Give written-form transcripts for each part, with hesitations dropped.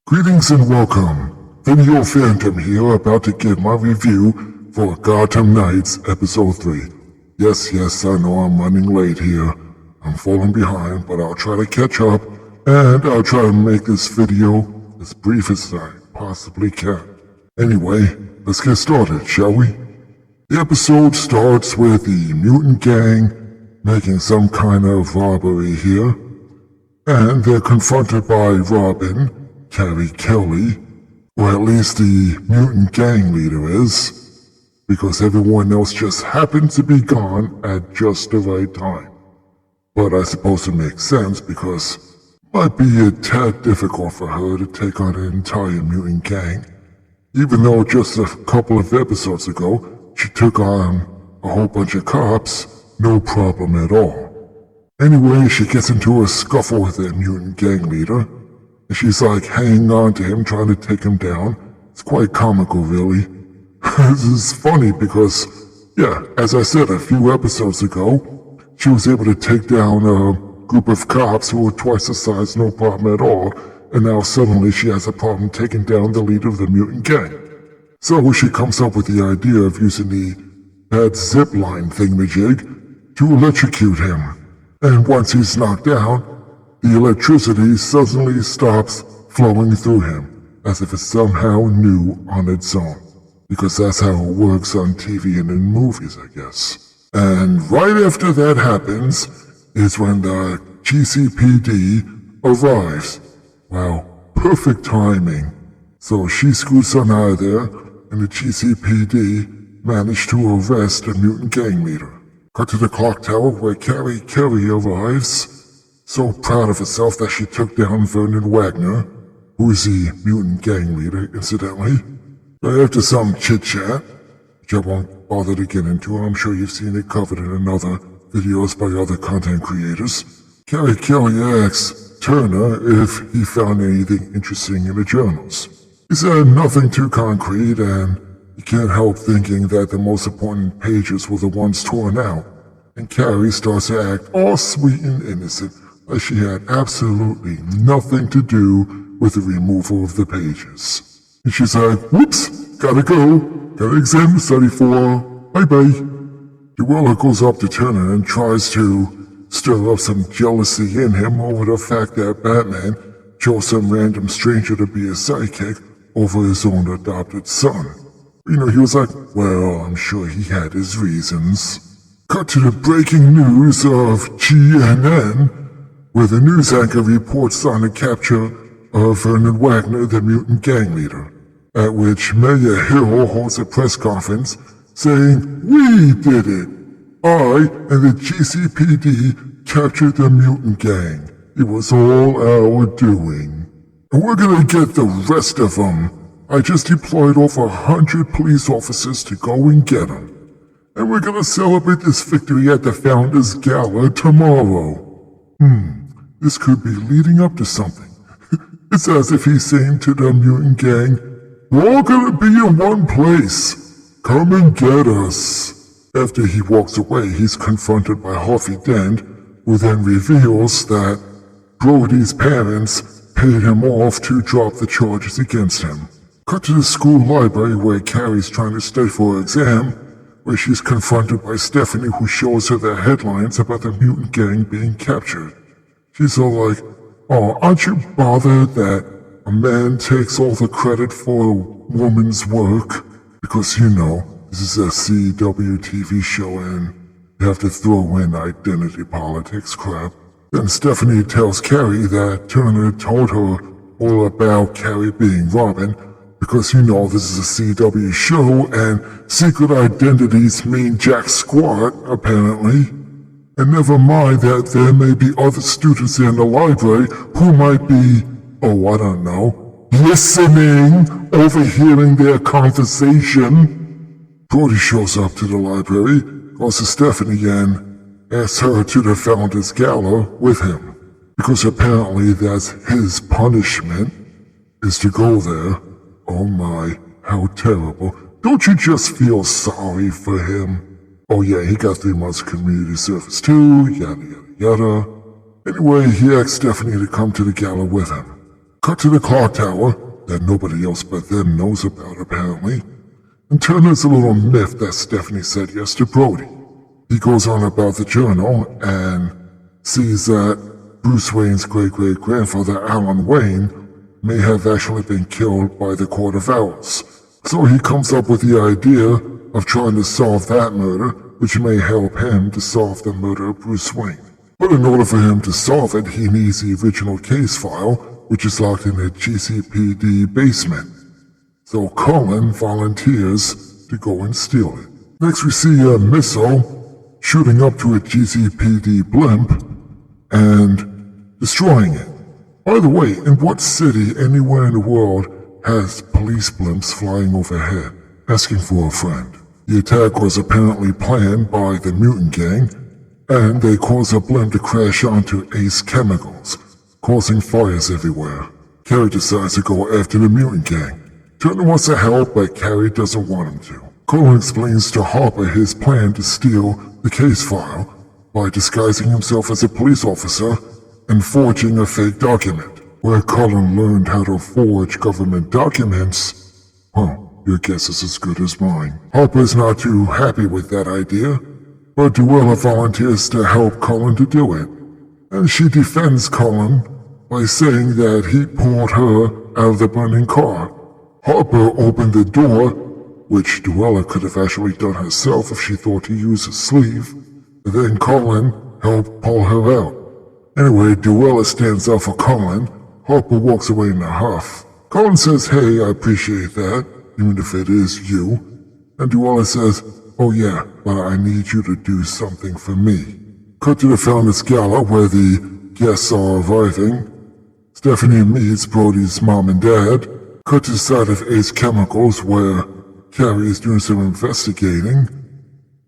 Greetings and welcome. Video Phantom here, about to give my review for Gotham Knights Episode 3. Yes, I know I'm running late here. I'm falling behind, but I'll try to catch up, and I'll try to make this video as brief as I possibly can. Anyway, let's get started, shall we? The episode starts with the mutant gang making some kind of robbery here, and they're confronted by Robin, Carrie Kelly, or at least the mutant gang leader is, because everyone else just happened to be gone at just the right time. But I suppose it makes sense because it might be a tad difficult for her to take on an entire mutant gang, even though just a couple of episodes ago she took on a whole bunch of cops, no problem at all. Anyway, she gets into a scuffle with the mutant gang leader, and she's like hanging on to him, trying to take him down. It's quite comical, really. This is funny because, yeah, as I said a few episodes ago, she was able to take down a group of cops who were twice the size, no problem at all, and now suddenly she has a problem taking down the leader of the mutant gang. So she comes up with the idea of using that zip line thingamajig to electrocute him. And once he's knocked down, the electricity suddenly stops flowing through him, as if it's somehow new on its own. Because that's how it works on TV and in movies, I guess. And right after that happens is when the GCPD arrives. Wow, perfect timing. So she scoots on out of there, and the GCPD managed to arrest the mutant gang leader. Cut to the clock tower where Carrie Kelly arrives, so proud of herself that she took down Vernon Wagner, who is the mutant gang leader, incidentally. After some chit-chat, which I won't bother to get into, I'm sure you've seen it covered in other videos by other content creators, Carrie Kelly asks Turner if he found anything interesting in the journals. He said nothing too concrete, and you can't help thinking that the most important pages were the ones torn out, and Carrie starts to act all sweet and innocent, like she had absolutely nothing to do with the removal of the pages. And she's like, whoops, gotta go, got an exam to study for, bye-bye. Joella goes up to Turner and tries to stir up some jealousy in him over the fact that Batman chose some random stranger to be his sidekick over his own adopted son. He was like, well, I'm sure he had his reasons. Cut to the breaking news of GNN, where the news anchor reports on the capture of Vernon Wagner, the mutant gang leader, at which Mayor Hill holds a press conference saying, "We did it! I and the GCPD captured the mutant gang. It was all our doing. And we're gonna get the rest of them. I just deployed over 100 police officers to go and get them. And we're gonna celebrate this victory at the Founders Gala tomorrow." This could be leading up to something. It's as if he's saying to the mutant gang, "We're all gonna be in one place. Come and get us." After he walks away, he's confronted by Harvey Dent, who then reveals that Brody's parents paid him off to drop the charges against him. Cut to the school library where Carrie's trying to study for her exam, where she's confronted by Stephanie, who shows her the headlines about the mutant gang being captured. She's all like, "Oh, aren't you bothered that a man takes all the credit for a woman's work? Because, this is a CW TV show and you have to throw in identity politics crap." Then Stephanie tells Carrie that Turner told her all about Carrie being Robin, because this is a CW show and secret identities mean jack squat, apparently. And never mind that there may be other students in the library who might be, listening, overhearing their conversation. Brody shows up to the library, goes to Stephanie and asks her to the Founders Gala with him. Because apparently that's his punishment, is to go there. Oh my, how terrible. Don't you just feel sorry for him? Oh yeah, he got 3 months community service too, yada yada yada. Anyway, he asked Stephanie to come to the gala with him. Cut to the clock tower that nobody else but them knows about apparently. And Turner's a little miffed that Stephanie said yes to Brody. He goes on about the journal and sees that Bruce Wayne's great-great-grandfather Alan Wayne may have actually been killed by the Court of Owls. So he comes up with the idea of trying to solve that murder, which may help him to solve the murder of Bruce Wayne. But in order for him to solve it, he needs the original case file, which is locked in the GCPD basement. So Cullen volunteers to go and steal it. Next we see a missile shooting up to a GCPD blimp and destroying it. By the way, in what city anywhere in the world has police blimps flying overhead, asking for a friend? The attack was apparently planned by the mutant gang, and they caused a blimp to crash onto Ace Chemicals, causing fires everywhere. Carrie decides to go after the mutant gang. Turner wants to help, but Carrie doesn't want him to. Cullen explains to Harper his plan to steal the case file by disguising himself as a police officer and forging a fake document. Where Cullen learned how to forge government documents, well, your guess is as good as mine. Harper's not too happy with that idea, but Duella volunteers to help Cullen to do it. And she defends Cullen by saying that he pulled her out of the burning car. Harper opened the door, which Duella could have actually done herself if she thought to use a sleeve, and then Cullen helped pull her out. Anyway, Duella stands up for Cullen. Harper walks away in a huff. Cullen says, "Hey, I appreciate that, even if it is you." And Duella says, "Oh yeah, but I need you to do something for me." Cut to the Founders Gala where the guests are arriving. Stephanie meets Brody's mom and dad. Cut to the side of Ace Chemicals where Carrie is doing some investigating.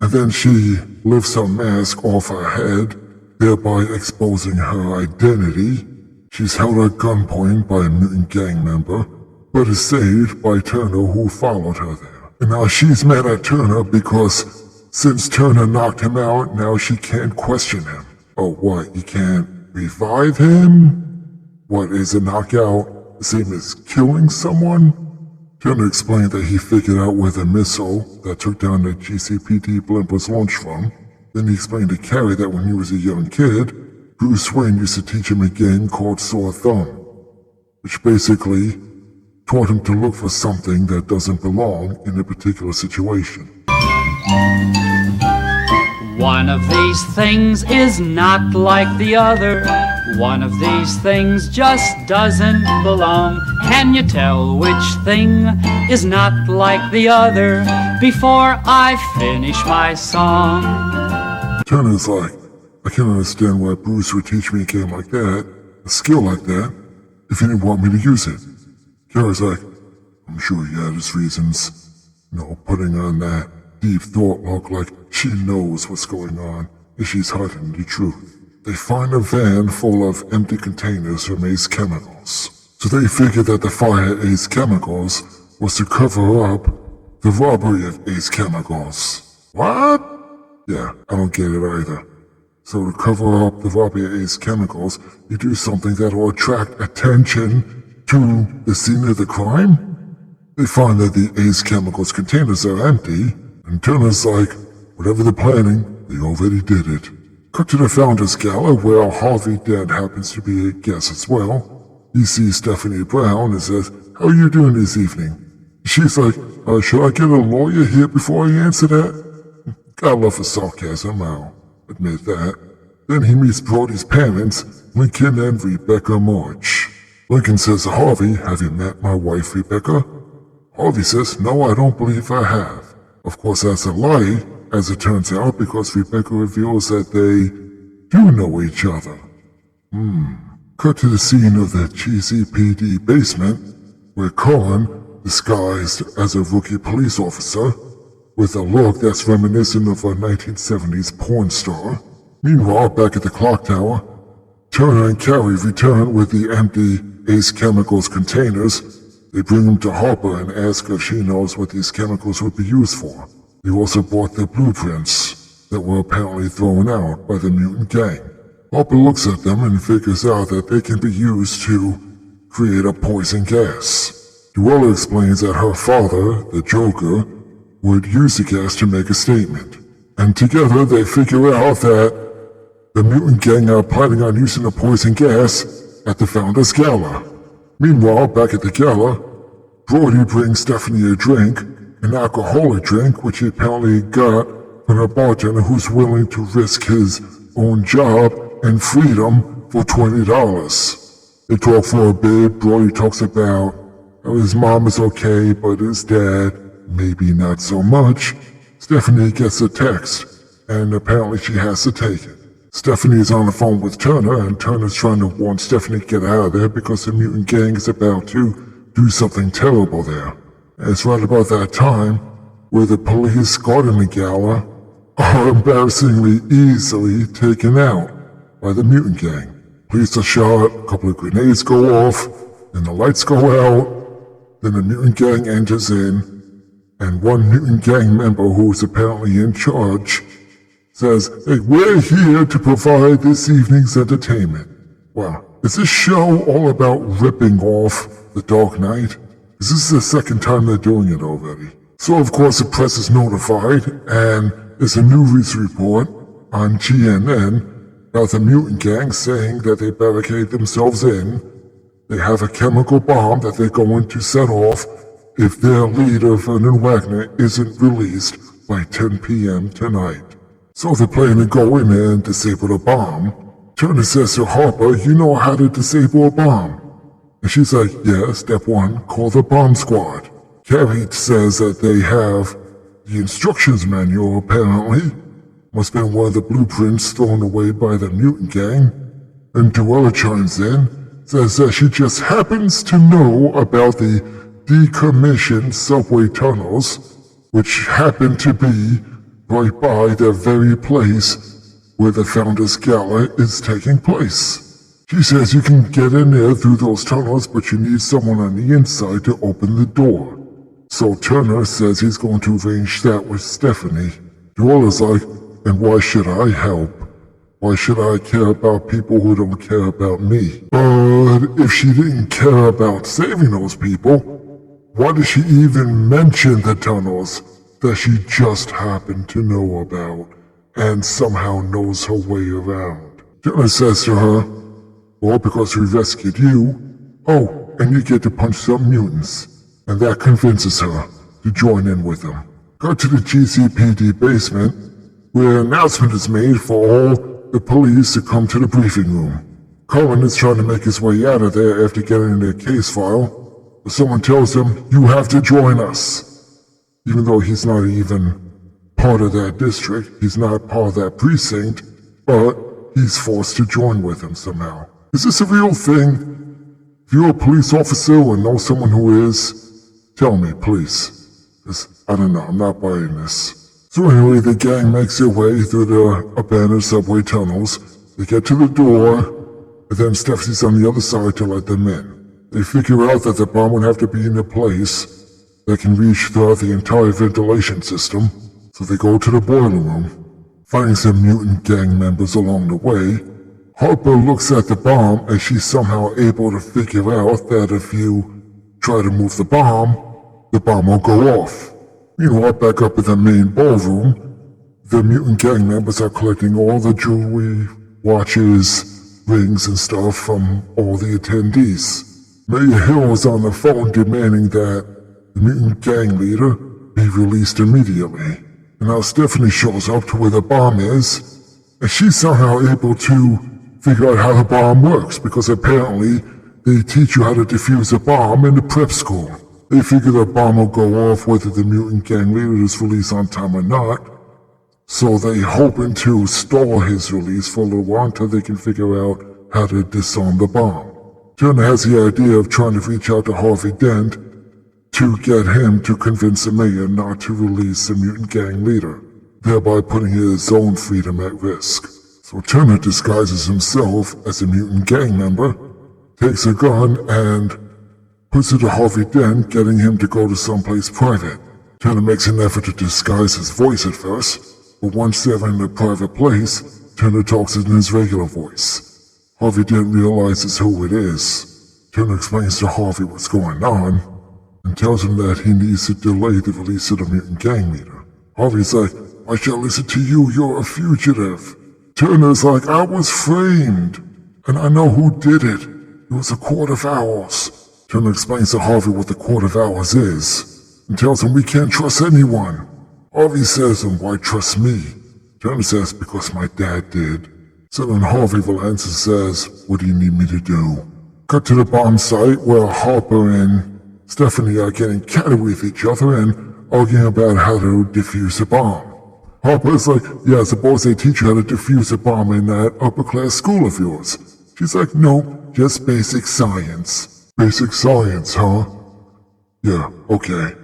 And then she lifts her mask off her head, thereby exposing her identity. She's held at gunpoint by a mutant gang member, but is saved by Turner who followed her there. And now she's mad at Turner because since Turner knocked him out, now she can't question him. Oh, what, you can't revive him? What, is a knockout the same as killing someone? Turner explained that he figured out where the missile that took down the GCPD blimp was launched from. Then he explained to Carrie that when he was a young kid, Bruce Wayne used to teach him a game called Sore Thumb, which basically taught him to look for something that doesn't belong in a particular situation. One of these things is not like the other. One of these things just doesn't belong. Can you tell which thing is not like the other before I finish my song? Turner's like, I can't understand why Bruce would teach me a game like that, a skill like that, if he didn't want me to use it. Carrie's like, I'm sure he had his reasons. Putting on that deep thought look like she knows what's going on and she's hiding the truth. They find a van full of empty containers from Ace Chemicals. So they figure that the fire at Ace Chemicals was to cover up the robbery of Ace Chemicals. What? Yeah, I don't get it either. So to cover up the robbery of Ace Chemicals, you do something that will attract attention to the scene of the crime? They find that the Ace Chemicals containers are empty, and Turner's like, whatever they're planning, they already did it. Cut to the Founders Gala where Harvey Dent happens to be a guest as well. He sees Stephanie Brown and says, how are you doing this evening? She's like, should I get a lawyer here before I answer that? Gotta love the sarcasm, I'll admit that. Then he meets Brody's parents, Lincoln and Rebecca March. Lincoln says to Harvey, have you met my wife Rebecca? Harvey says, no, I don't believe I have. Of course that's a lie, as it turns out, because Rebecca reveals that they do know each other. Cut to the scene of the GCPD basement, where Cullen, disguised as a rookie police officer, with a look that's reminiscent of a 1970s porn star. Meanwhile, back at the clock tower, Turner and Carrie return with the empty Ace Chemicals containers. They bring them to Harper and ask if she knows what these chemicals would be used for. They also bought the blueprints that were apparently thrown out by the mutant gang. Harper looks at them and figures out that they can be used to create a poison gas. Duella explains that her father, the Joker, would use the gas to make a statement. And together they figure out that the mutant gang are planning on using the poison gas at the Founders Gala. Meanwhile, back at the gala, Brody brings Stephanie a drink, an alcoholic drink which he apparently got from a bartender who's willing to risk his own job and freedom for $20. They talk for a bit. Brody talks about how his mom is okay, but his dad, maybe not so much. Stephanie gets a text, and apparently she has to take it. Stephanie is on the phone with Turner, and Turner's trying to warn Stephanie to get out of there because the mutant gang is about to do something terrible there. And it's right about that time where the police guarding the gala are embarrassingly easily taken out by the mutant gang. Police are shot, a couple of grenades go off, and the lights go out. Then the mutant gang enters in, and one mutant gang member who is apparently in charge says, "Hey, we're here to provide this evening's entertainment." Wow, is this show all about ripping off The Dark Knight? Is this the second time they're doing it already? So of course the press is notified, and there's a news report on GNN about the mutant gang saying that they barricade themselves in. They have a chemical bomb that they're going to set off if their leader, Vernon Wagner, isn't released by 10 p.m. tonight. So they're planning to go in there and disable the bomb. Turner says to Harper, "You know how to disable a bomb?" And she's like, "Yeah, step one, call the bomb squad." Carrie says that they have the instructions manual, apparently. Must have been one of the blueprints thrown away by the mutant gang. And Duella chimes in, says that she just happens to know about the decommissioned subway tunnels, which happen to be right by the very place where the Founders Gala is taking place. She says you can get in there through those tunnels, but you need someone on the inside to open the door. So Turner says he's going to arrange that with Stephanie. Duella's like, "And why should I help? Why should I care about people who don't care about me?" But if she didn't care about saving those people, why did she even mention the tunnels that she just happened to know about and somehow knows her way around? Turner says to her, "Well, because we rescued you. Oh, and you get to punch some mutants." And that convinces her to join in with them. Go to the GCPD basement, where an announcement is made for all the police to come to the briefing room. Cullen is trying to make his way out of there after getting their case file, but someone tells him, "You have to join us." Even though he's not even part of that district, he's not part of that precinct, but he's forced to join with them somehow. Is this a real thing? If you're a police officer or know someone who is, tell me, please. Because I don't know, I'm not buying this. So anyway, the gang makes their way through the abandoned subway tunnels. They get to the door, and then Stephanie's on the other side to let them in. They figure out that the bomb would have to be in a place that can reach throughout the entire ventilation system, so they go to the boiler room, finding some mutant gang members along the way. Harper looks at the bomb, and she's somehow able to figure out that if you try to move the bomb will go off. Meanwhile, back up in the main ballroom, the mutant gang members are collecting all the jewelry, watches, rings, and stuff from all the attendees. Mayor Hill is on the phone demanding that the mutant gang leader be released immediately. And now Stephanie shows up to where the bomb is, and she's somehow able to figure out how the bomb works, because apparently they teach you how to defuse a bomb in the prep school. They figure the bomb will go off whether the mutant gang leader is released on time or not, so they hoping to stall his release for a little while until they can figure out how to disarm the bomb. Turner has the idea of trying to reach out to Harvey Dent to get him to convince the mayor not to release the mutant gang leader, thereby putting his own freedom at risk. So Turner disguises himself as a mutant gang member, takes a gun, and puts it to Harvey Dent, getting him to go to someplace private. Turner makes an effort to disguise his voice at first, but once they're in a private place, Turner talks in his regular voice. Harvey Dent realizes who it is. Turner explains to Harvey what's going on and tells him that he needs to delay the release of the mutant gang leader. Harvey's like, "Why should I listen to you? You're a fugitive." Turner's like, "I was framed, and I know who did it. It was a Court of Owls." Turner explains to Harvey what the Court of Owls is and tells him we can't trust anyone. Harvey says, "And why trust me?" Turner says, "Because my dad did." So then Harvey relents and says, "What do you need me to do?" Cut to the bomb site where Harper and Stephanie are getting catty with each other and arguing about how to defuse a bomb. Harper's like, "Yeah, suppose they teach you how to defuse a bomb in that upper-class school of yours." She's like, "No, just basic science." "Basic science, huh?" "Yeah, okay."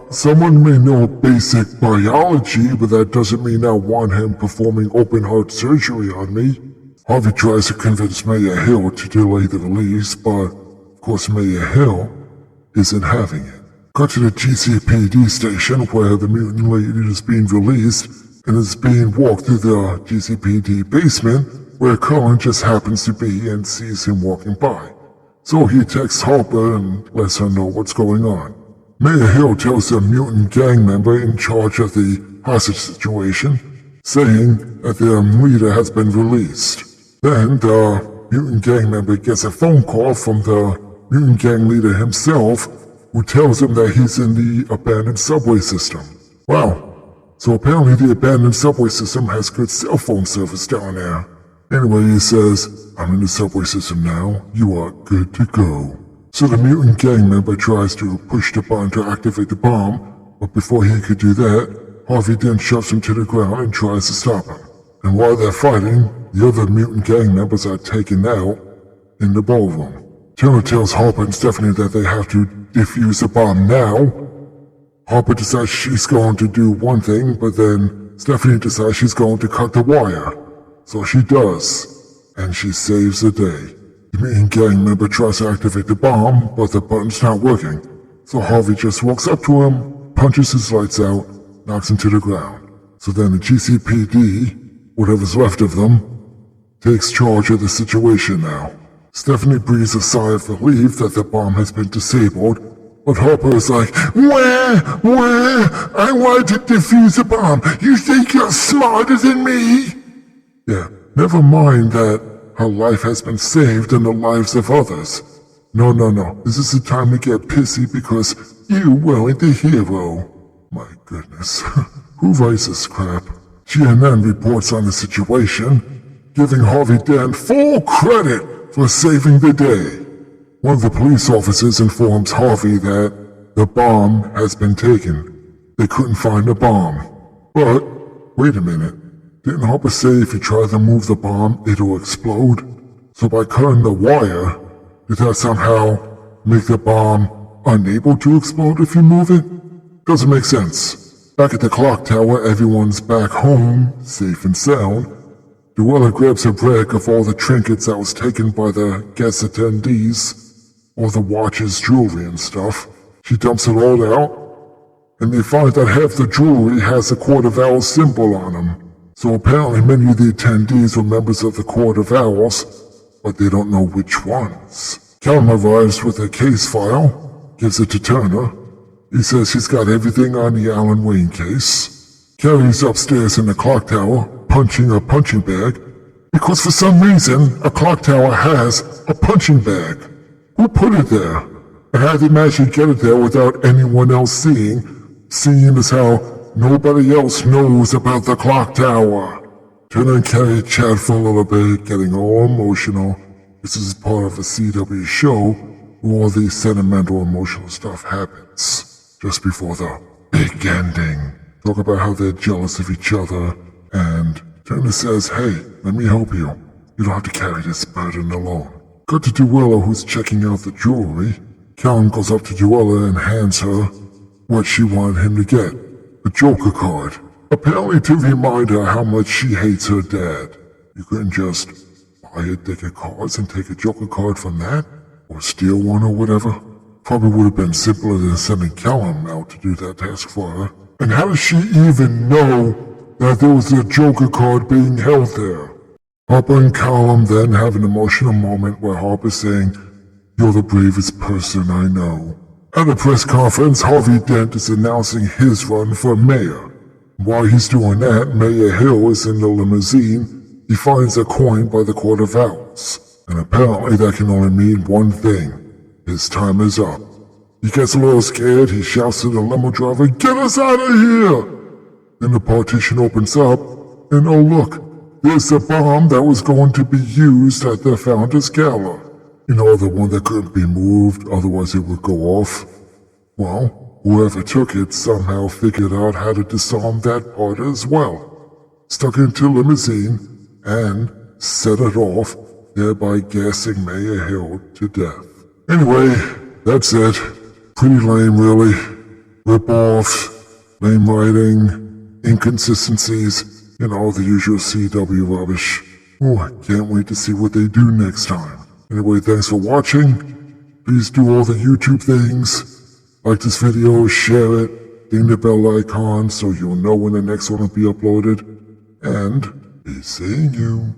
Someone may know basic biology, but that doesn't mean I want him performing open-heart surgery on me. Harvey tries to convince Mayor Hill to delay the release, but of course Mayor Hill isn't having it. Cut to the GCPD station where the mutant lady is being released and is being walked through the GCPD basement where Cullen just happens to be and sees him walking by. So he texts Harper and lets her know what's going on. Mayor Hill tells the mutant gang member in charge of the hostage situation, saying that their leader has been released. Then the mutant gang member gets a phone call from the mutant gang leader himself, who tells him that he's in the abandoned subway system. Wow, so apparently the abandoned subway system has good cell phone service down there. Anyway, he says, "I'm in the subway system now, you are good to go." So the mutant gang member tries to push the button to activate the bomb, but before he could do that, Harvey then shoves him to the ground and tries to stop him. And while they're fighting, the other mutant gang members are taken out in the ballroom. Turner tells Harper and Stephanie that they have to defuse the bomb now. Harper decides she's going to do one thing, but then Stephanie decides she's going to cut the wire. So she does, and she saves the day. The mutant gang member tries to activate the bomb, but the button's not working. So Harvey just walks up to him, punches his lights out, knocks him to the ground. So then the GCPD, whatever's left of them, takes charge of the situation now. Stephanie breathes a sigh of relief that the bomb has been disabled, but Harper is like, Where? I wanted to defuse the bomb. You think you're smarter than me?" Yeah, never mind that her life has been saved and the lives of others. No, this is the time to get pissy because you weren't the hero. My goodness, who writes this crap? GNN reports on the situation, giving Harvey Dent full credit for saving the day. One of the police officers informs Harvey that the bomb has been taken. They couldn't find the bomb. But, wait a minute. Didn't Harper say if you try to move the bomb, it'll explode? So by cutting the wire, did that somehow make the bomb unable to explode if you move it? Doesn't make sense. Back at the clock tower, everyone's back home, safe and sound. Duella grabs a rag of all the trinkets that was taken by the guest attendees, all the watches, jewelry and stuff. She dumps it all out, and they find that half the jewelry has a Court of Owls symbol on them. So apparently many of the attendees were members of the Court of Owls, but they don't know which ones. Callum arrives with a case file, gives it to Turner. He says he's got everything on the Alan Wayne case. Carrie's upstairs in the clock tower, punching a punching bag, because for some reason a clock tower has a punching bag. Who put it there? And how did they manage to get it there without anyone else seeing as how nobody else knows about the clock tower? Turner and Carrie chat for a little bit, getting all emotional. This is part of a CW show where all the sentimental, emotional stuff happens just before the big ending. Talk about how they're jealous of each other, and Turner says, "Hey, let me help you. You don't have to carry this burden alone." Cut to Duella, who's checking out the jewelry. Callum goes up to Duella and hands her what she wanted him to get, a Joker card. Apparently to remind her how much she hates her dad. You couldn't just buy a deck of cards and take a Joker card from that? Or steal one or whatever? Probably would have been simpler than sending Callum out to do that task for her. And how does she even know that there was a Joker card being held there? Harper and Callum then have an emotional moment where Harper's saying, You're the bravest person I know. At a press conference, Harvey Dent is announcing his run for mayor. While he's doing that, Mayor Hill is in the limousine. He finds a coin by the Court of Owls, and apparently that can only mean one thing. His time is up. He gets a little scared. He shouts to the limo driver, "Get us out of here!" Then the partition opens up, and oh look, there's the bomb that was going to be used at the Founders Gala. You know, the one that couldn't be moved, otherwise it would go off. Well, whoever took it somehow figured out how to disarm that part as well. Stuck it into a limousine and set it off, thereby gassing Mayor Hill to death. Anyway, that's it. Pretty lame, really. Rip-offs, lame writing, inconsistencies, and all the usual CW rubbish. Oh, I can't wait to see what they do next time. Anyway, thanks for watching. Please do all the YouTube things. Like this video, share it, ding the bell icon so you'll know when the next one will be uploaded. And be seeing you.